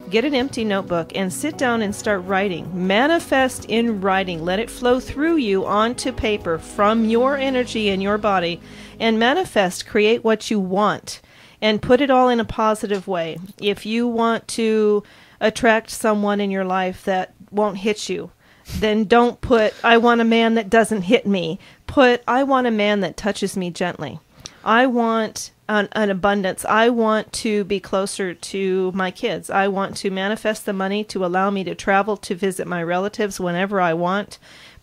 get an empty notebook and sit down and start writing. Manifest in writing. Let it flow through you onto paper from your energy in your body, and manifest, create what you want, and put it all in a positive way. If you want to attract someone in your life that won't hit you, then don't put, I want a man that doesn't hit me. Put, I want a man that touches me gently. I want an abundance. I want to be closer to my kids. I want to manifest the money to allow me to travel to visit my relatives whenever I want.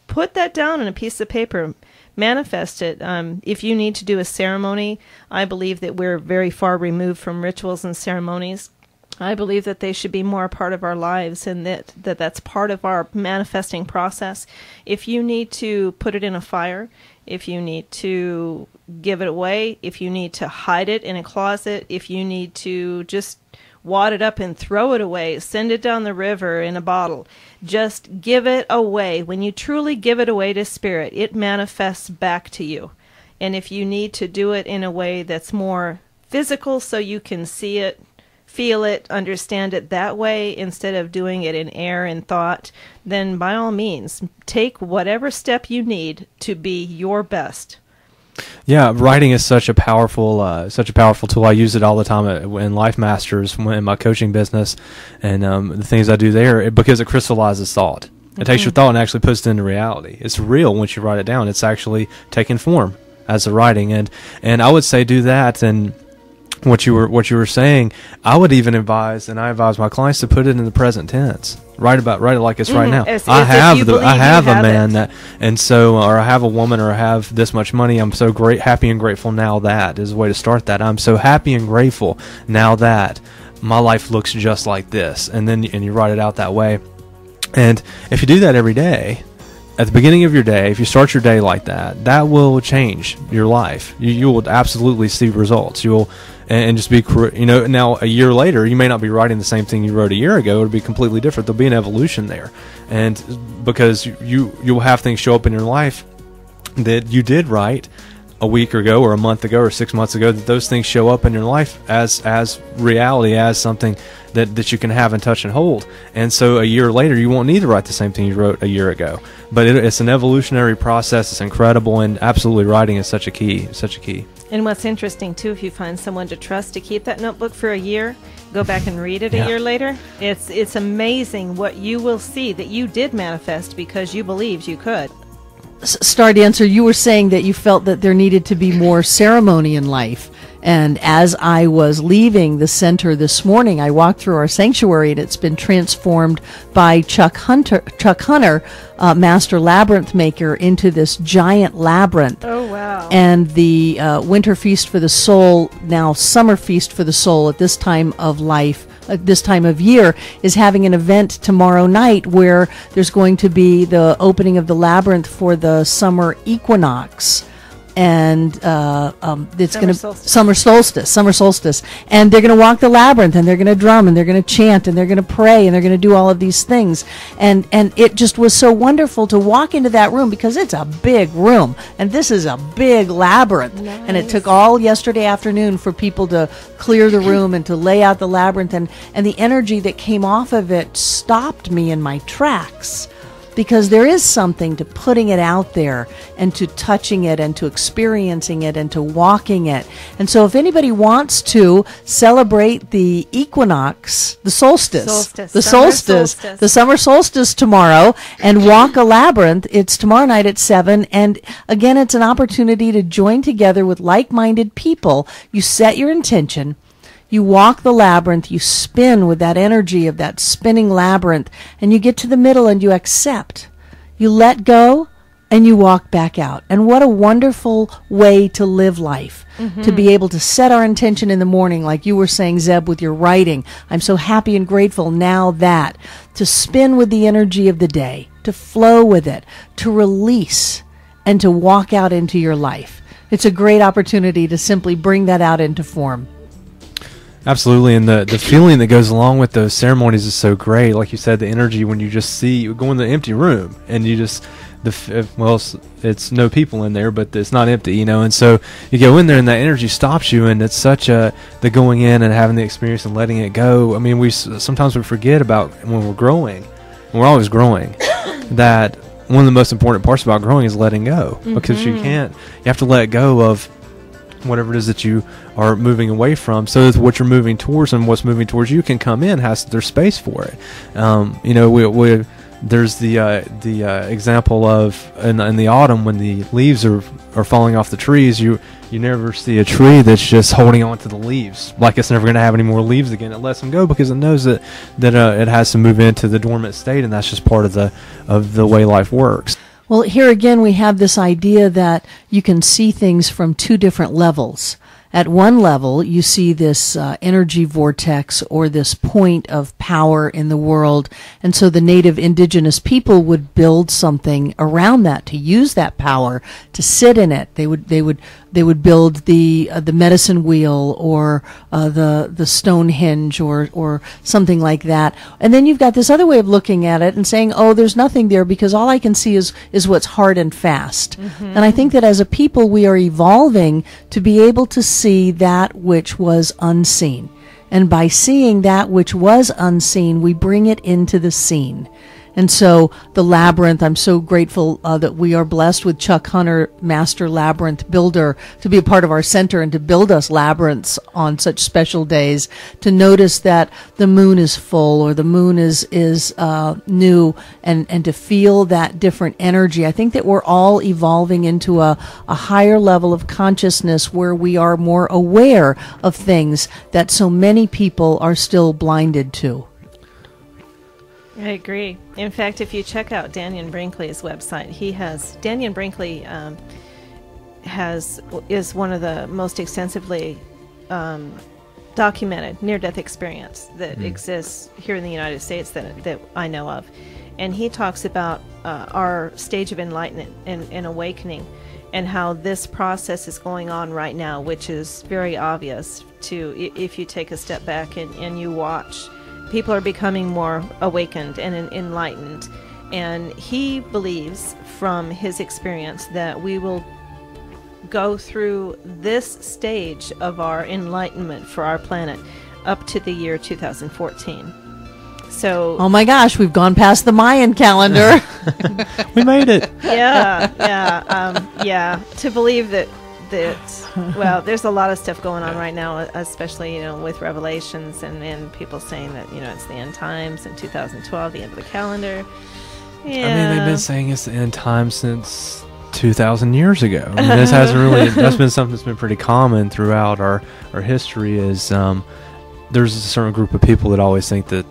Put that down on a piece of paper. Manifest it. If you need to do a ceremony, I believe that we're very far removed from rituals and ceremonies. I believe that they should be more a part of our lives, and that's part of our manifesting process. If you need to put it in a fire, if you need to give it away, if you need to hide it in a closet, if you need to just wad it up and throw it away, send it down the river in a bottle, just give it away. When you truly give it away to Spirit, it manifests back to you. And if you need to do it in a way that's more physical so you can see it, feel it, understand it that way, instead of doing it in air and thought, then by all means, take whatever step you need to be your best. Yeah, writing is such a powerful tool. I use it all the time in Life Masters, in my coaching business, and the things I do there, because it crystallizes thought. It takes your thought and actually puts it into reality. It's real once you write it down. It's actually taking form as a writing, and I would say do that. And what you were saying, I would even advise, and I advise my clients to put it in the present tense. Write it like it's right now. I have a man that, and so, or I have a woman, or I have this much money. I'm so happy and grateful now. That is a way to start that. I'm so happy and grateful now that my life looks just like this, and you write it out that way. And if you do that every day, at the beginning of your day, if you start your day like that, that will change your life. You will absolutely see results. And just be, now a year later, you may not be writing the same thing you wrote a year ago. It'll be completely different. There'll be an evolution there. And because you'll have things show up in your life that you did write a week ago or a month ago or 6 months ago, that those things show up in your life as reality, as something that you can have and touch and hold. And so a year later, you won't need to write the same thing you wrote a year ago. But it's an evolutionary process. It's incredible, and absolutely writing is such a key. And what's interesting, too, if you find someone to trust to keep that notebook for a year, go back and read it a year later, it's amazing what you will see that you did manifest because you believed you could. Star Dancer, you were saying that you felt that there needed to be more ceremony in life. And as I was leaving the center this morning, I walked through our sanctuary, and it's been transformed by Chuck Hunter, master labyrinth maker, into this giant labyrinth. Oh, wow. And the Winter Feast for the Soul, now Summer Feast for the Soul at this time of life, this time of year, is having an event tomorrow night where there's going to be the opening of the labyrinth for the summer equinox. And it's going to summer solstice, and they're going to walk the labyrinth, and they're going to drum, and they're going to chant, and they're going to pray, and they're going to do all of these things, and it just was so wonderful to walk into that room, because it's a big room, and this is a big labyrinth. Nice. And it took all yesterday afternoon for people to clear the room and to lay out the labyrinth, and the energy that came off of it stopped me in my tracks. Because there is something to putting it out there and to touching it and to experiencing it and to walking it. And so if anybody wants to celebrate the equinox, the solstice, the summer solstice tomorrow, and walk a labyrinth, it's tomorrow night at 7. And again, it's an opportunity to join together with like-minded people. You set your intention. You walk the labyrinth, you spin with that energy of that spinning labyrinth, and you get to the middle and you accept. You let go and you walk back out. And what a wonderful way to live life, to be able to set our intention in the morning, like you were saying, Zeb, with your writing. I'm so happy and grateful now that. To spin with the energy of the day, to flow with it, to release, and to walk out into your life. It's a great opportunity to simply bring that out into form. Absolutely, and the feeling that goes along with those ceremonies is so great. Like you said, the energy when you just see, you go in the empty room and you just, it's no people in there, but it's not empty, and so you go in there and that energy stops you, and it's such the going in and having the experience and letting it go. I mean, sometimes we forget about when we're growing, and we're always growing, that one of the most important parts about growing is letting go, because you have to let go of whatever it is that you are moving away from, so that what you're moving towards and what's moving towards you can come in, there's space for it. There's the example of in the autumn when the leaves are falling off the trees. You never see a tree that's just holding on to the leaves like it's never going to have any more leaves again. It lets them go because it knows that it has to move into the dormant state, and that's just part of the way life works. Well, here again, we have this idea that you can see things from two different levels. At one level, you see this energy vortex or this point of power in the world, and so the native indigenous people would build something around that to use that power, to sit in it. They would build the medicine wheel or the Stonehenge or something like that. And then you've got this other way of looking at it and saying, oh, there's nothing there because all I can see is what's hard and fast. And I think that as a people, we are evolving to be able to see that which was unseen. And by seeing that which was unseen, we bring it into the scene. And so the labyrinth, I'm so grateful that we are blessed with Chuck Hunter, master labyrinth builder, to be a part of our center and to build us labyrinths on such special days, to notice that the moon is full or the moon is new, and to feel that different energy. I think that we're all evolving into a higher level of consciousness where we are more aware of things that so many people are still blinded to. I agree. In fact, if you check out Daniel Brinkley's website, Daniel Brinkley is one of the most extensively documented near-death experience that exists here in the United States that I know of. And he talks about our stage of enlightenment and awakening, and how this process is going on right now, which is very obvious if you take a step back and you watch. People are becoming more awakened and enlightened, and he believes from his experience that we will go through this stage of our enlightenment for our planet up to the year 2014. So, oh my gosh, we've gone past the Mayan calendar. We made it. Yeah. To believe that well, there's a lot of stuff going on right now, especially with Revelations and people saying that it's the end times in 2012, the end of the calendar. Yeah. I mean, they've been saying it's the end times since 2,000 years ago. I mean, this hasn't really. That's been something that's been pretty common throughout our history. Is there's a certain group of people that always think that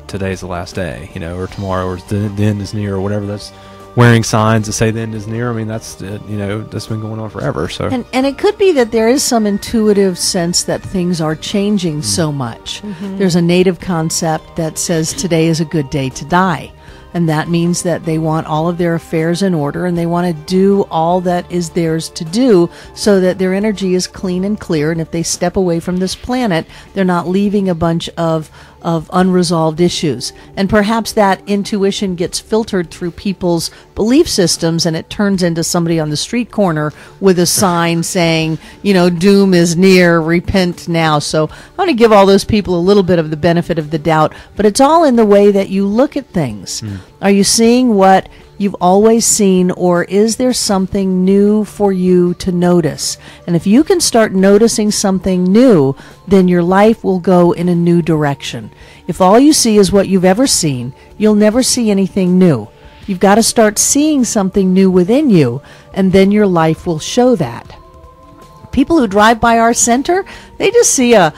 today's the last day, or tomorrow, or the end is near, or whatever. That's wearing signs that say the end is near. I mean, that's that's been going on forever. So, and it could be that there is some intuitive sense that things are changing so much. There's a native concept that says today is a good day to die, and that means that they want all of their affairs in order, and they want to do all that is theirs to do so that their energy is clean and clear. And if they step away from this planet, they're not leaving a bunch of unresolved issues. And perhaps that intuition gets filtered through people's belief systems, and it turns into somebody on the street corner with a sign saying, doom is near, repent now. So I want to give all those people a little bit of the benefit of the doubt, but it's all in the way that you look at things. Are you seeing what you've always seen, or is there something new for you to notice? And if you can start noticing something new, then your life will go in a new direction. If all you see is what you've ever seen, you'll never see anything new. You've got to start seeing something new within you, and then your life will show that. People who drive by our center, they just see a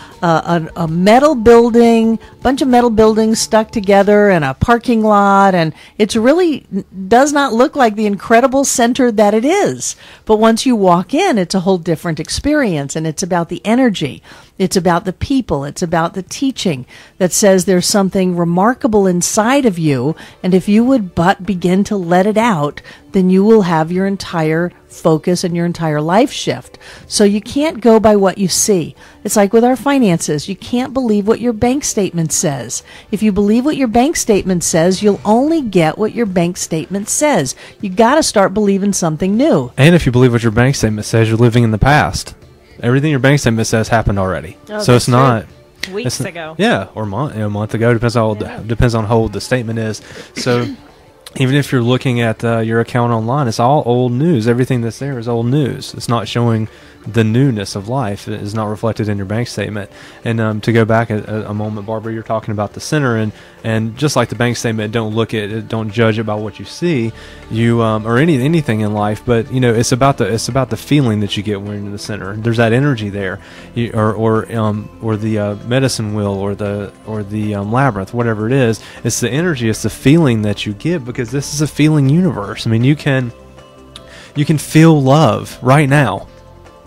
metal building, bunch of metal buildings stuck together, and a parking lot, and it really does not look like the incredible center that it is. But once you walk in, it's a whole different experience, and it's about the energy. It's about the people. It's about the teaching that says there's something remarkable inside of you, and if you would but begin to let it out, then you will have your entire focus and your entire life shift. So you can't go by what you see. It's like with our finances. You can't believe what your bank statement says. If you believe what your bank statement says, you'll only get what your bank statement says. You got to start believing something new. And if you believe what your bank statement says, you're living in the past. Everything your bank statement says happened already. Oh, so it's not weeks ago. Yeah, or a month ago. Depends on how old the statement is. So even if you're looking at your account online, it's all old news. Everything that's there is old news. It's not showing the newness of life. It is not reflected in your bank statement. And to go back a moment, Barbara, you're talking about the center, and just like the bank statement, don't look at it, don't judge it by what you see, you or anything in life. But it's about the feeling that you get when you're in the center. There's that energy there, or the medicine wheel, or the labyrinth, whatever it is. It's the energy, it's the feeling that you get, because this is a feeling universe. I mean, you can feel love right now.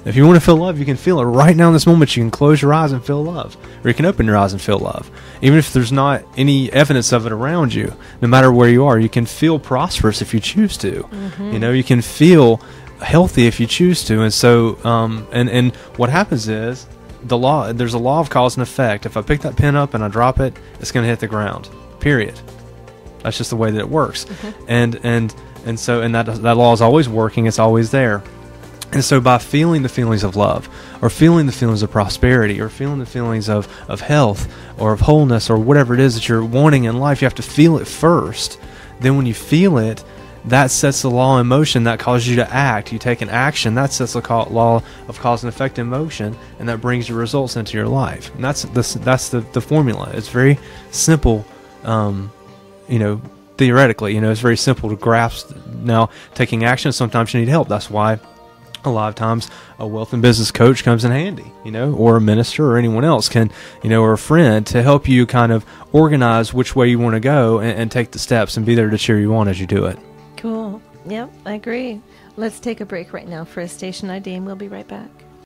If you want to feel love, you can feel it right now in this moment. You can close your eyes and feel love, or you can open your eyes and feel love. Even if there's not any evidence of it around you, no matter where you are, you can feel prosperous if you choose to. Mm-hmm. You can feel healthy if you choose to. And so, and what happens is there's a law of cause and effect. If I pick that pen up and I drop it, it's going to hit the ground. Period. That's just the way that it works. Mm-hmm. And so that law is always working. It's always there. And so by feeling the feelings of love, or feeling the feelings of prosperity, or feeling the feelings of health, or of wholeness, or whatever it is that you're wanting in life, you have to feel it first. Then when you feel it, that sets the law in motion. That causes you to act. You take an action. That sets the law of cause and effect in motion, and that brings your results into your life. And that's the formula. It's very simple, theoretically. It's very simple to grasp. Now, taking action, sometimes you need help. That's why a lot of times a wealth and business coach comes in handy, or a minister or anyone else can, or a friend, to help you kind of organize which way you want to go and take the steps and be there to cheer you on as you do it. Cool. Yep, I agree. Let's take a break right now for a station ID, and we'll be right back.